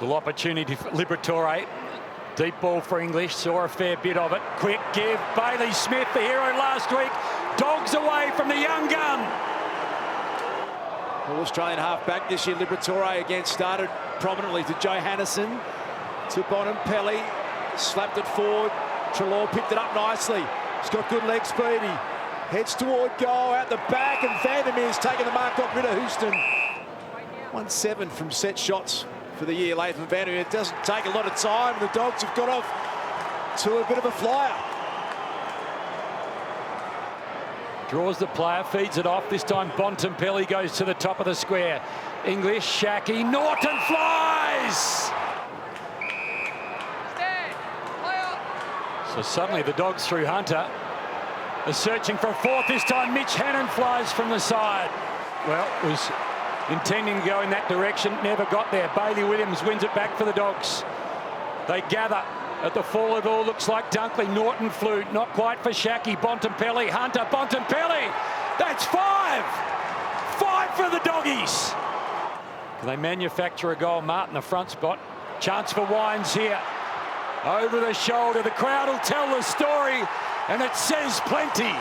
Little opportunity for Liberatore. Deep ball for English, saw a fair bit of it. Quick give, Bailey Smith, the hero last week. Dogs away from the young gun. All Australian half-back this year, Liberatore again started prominently to Johannesen. To Bontempelli, slapped it forward. Treloar picked it up nicely. He's got good leg speed. He heads toward goal out the back, and Vandermeer's taken the mark, got rid of Houston. 1-7 from set shots for the year, Latham Vandermeer. It doesn't take a lot of time. The Dogs have got off to a bit of a flyer. Draws the player, feeds it off. This time Bontempelli goes to the top of the square. English, Shackey, Norton flies! So suddenly the Dogs through Hunter are searching for a fourth. This time Mitch Hannon flies from the side. Well, it was intending to go in that direction, never got there. Bailey Williams wins it back for the Dogs. They gather at the fall of all. Looks like Dunkley. Norton flew, not quite for Shackey. Bontempelli, Hunter, Bontempelli. That's 5! 5 for the Doggies. Can they manufacture a goal? Martin, the front spot. Chance for Wines here. Over the shoulder, the crowd will tell the story, and it says plenty.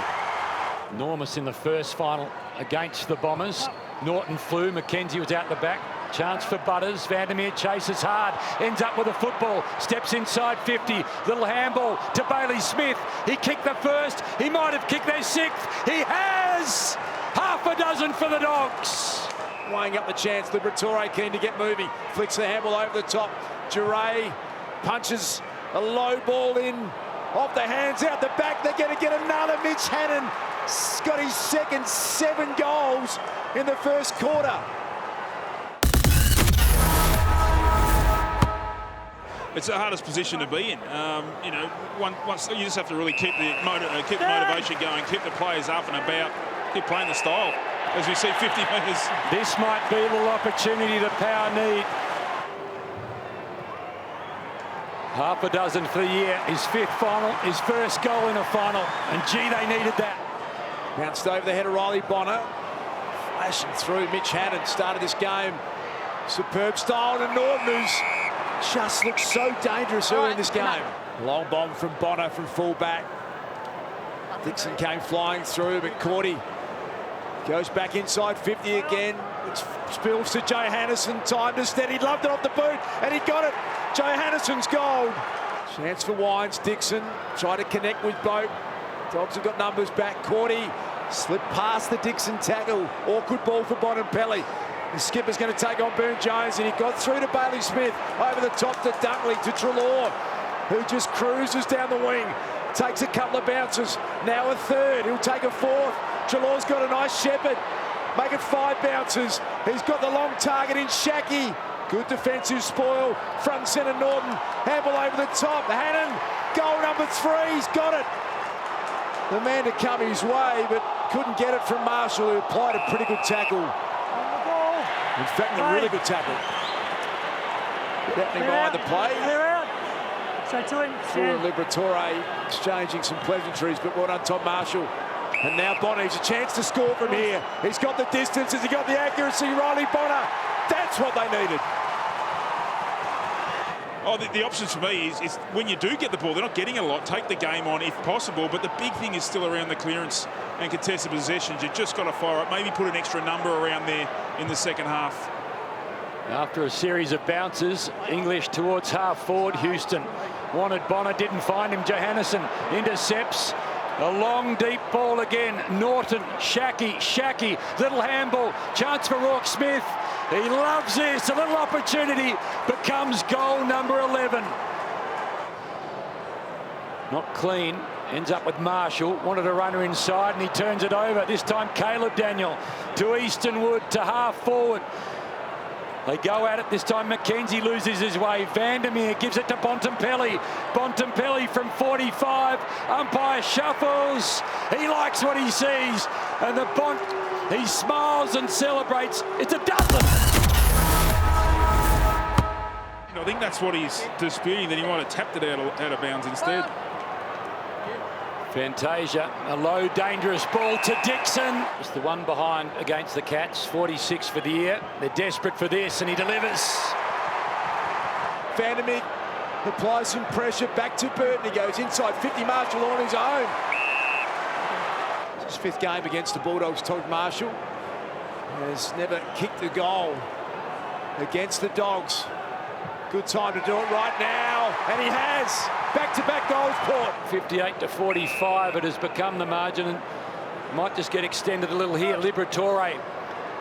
Enormous in the first final against the Bombers. Norton flew, McKenzie was out the back. Chance for Butters, Vandermeer chases hard, ends up with a football, steps inside 50, little handball to Bailey Smith. He kicked the first, he might have kicked their sixth. He has! Half a dozen for the Dogs. Weighing up the chance, Liberatore keen to get moving. Flicks the handball over the top. Duray punches a low ball in, off the hands, out the back. They're going to get another. Mitch Hannon got his second 7 goals in the first quarter. It's the hardest position to be in. You know, once you just have to really keep the motivation going, keep the players up and about, keep playing the style. As we see 50 metres. This might be a little opportunity that Power need. Half a dozen for the year, his 5th final, his first goal in a final, and gee, they needed that. Bounced over the head of Riley Bonner. Flashing through, Mitch Hannon started this game. Superb style to Norton, who's just looks so dangerous early in this game. Long bomb from Bonner from fullback. Dixon came flying through, but Cordy goes back inside 50 again. It spills to Johannesen, time to steady, loved it off the boot, and he got it. Johannessen's goal. Chance for Wines, Dixon tried to connect with Boat. Dogs have got numbers back. Cordy slipped past the Dixon tackle. Awkward ball for Bontempelli. The skipper's going to take on Burne-Jones, and he got through to Bailey Smith. Over the top to Dunkley, to Treloar, who just cruises down the wing. Takes a couple of bounces. Now a third. He'll take a 4th. Treloar's got a nice shepherd. Make it 5 bounces. He's got the long target in Shackey. Good defensive spoil. Front centre Norton. Handball over the top. Hannon. Goal number 3. He's got it. The man to come his way, but couldn't get it from Marshall, who applied a pretty good tackle. In fact, a really good tackle. Good happening behind the play. Through Liberatore, exchanging some pleasantries, but well done, Tom Marshall. And now Bonner, he's a chance to score from here. He's got the distance, has he got the accuracy? Riley Bonner, that's what they needed. Oh, the options for me is when you do get the ball, they're not getting a lot, take the game on if possible, but the big thing is still around the clearance and contested possessions. You've just got to fire up, maybe put an extra number around there in the second half. After a series of bounces, English towards half forward. Houston wanted Bonner, didn't find him. Johannesen intercepts. A long, deep ball again. Norton, Shackey, little handball. Chance for Rourke Smith. He loves this. A little opportunity becomes goal number 11. Not clean. Ends up with Marshall. Wanted a runner inside, and he turns it over. This time Caleb Daniel to Eastonwood to half forward. They go at it. This time McKenzie loses his way. Vandermeer gives it to Bontempelli. Bontempelli from 45. Umpire shuffles. He likes what he sees. And he smiles and celebrates. It's a dozen. I think that's what he's disputing, that he might have tapped it out of bounds instead. Fantasia, a low, dangerous ball to Dixon. It's the one behind against the Cats, 46 for the year. They're desperate for this, and he delivers. Vandermeer applies some pressure back to Burton. He goes inside 50 Marshall on his own. It's his 5th game against the Bulldogs. Todd Marshall has never kicked a goal against the Dogs. Good time to do it right now, and he has. Back-to-back goals, Port. 58-45, it has become the margin, and might just get extended a little here. Liberatore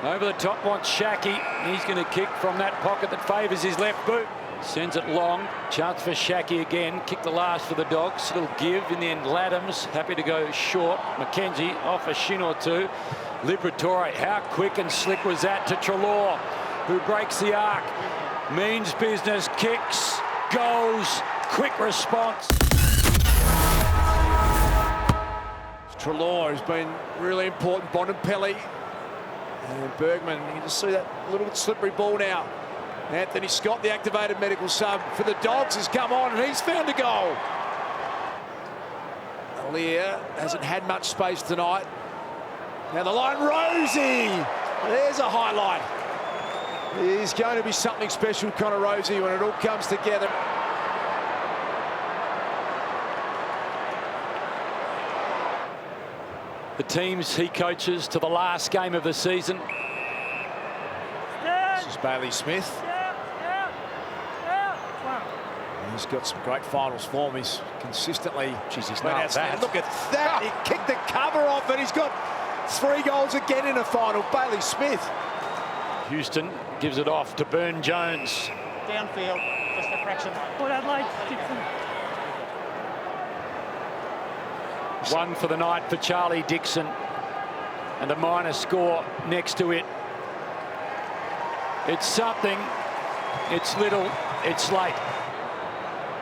over the top wants Shaki. He's going to kick from that pocket that favours his left boot. Sends it long. Chance for Shaki again. Kick the last for the Dogs. Little give in the end. Laddams happy to go short. McKenzie off a shin or two. Liberatore, how quick and slick was that to Treloar, who breaks the arc. Means business, kicks, goes, quick response. Treloar has been really important. Bontempelli and Bergman. You can just see that little bit slippery ball now. Anthony Scott, the activated medical sub for the Dogs, has come on and he's found a goal. Lear hasn't had much space tonight. Now the line, Rosie. There's a highlight. He's going to be something special, Connor Rosie, when it all comes together. The teams he coaches to the last game of the season. This is Bailey Smith. He's got some great finals form. He's consistently... Jeez, he's not that. Look at that. He kicked the cover off and he's got 3 goals again in a final. Bailey Smith. Houston gives it off to Burn-Jones. Downfield, just a fraction. Port Adelaide, Dixon. 1 for the night for Charlie Dixon. And a minor score next to it. It's something. It's little. It's late.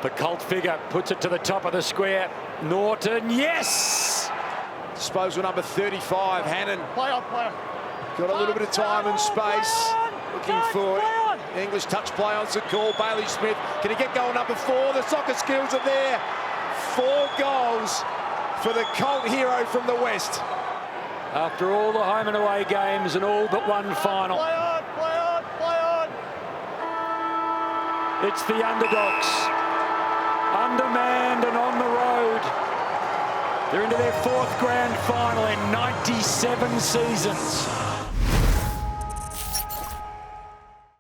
The cult figure puts it to the top of the square. Norton, yes! Disposal number 35, Hannon. Play on. Got a little bit of time and space. Looking for English touch play on the call. Bailey Smith. Can he get goal number 4? The soccer skills are there. 4 goals for the cult hero from the West. After all the home and away games and all but one final. Play on. It's the underdogs. Undermanned and on the road. They're into their 4th grand final in 97 seasons.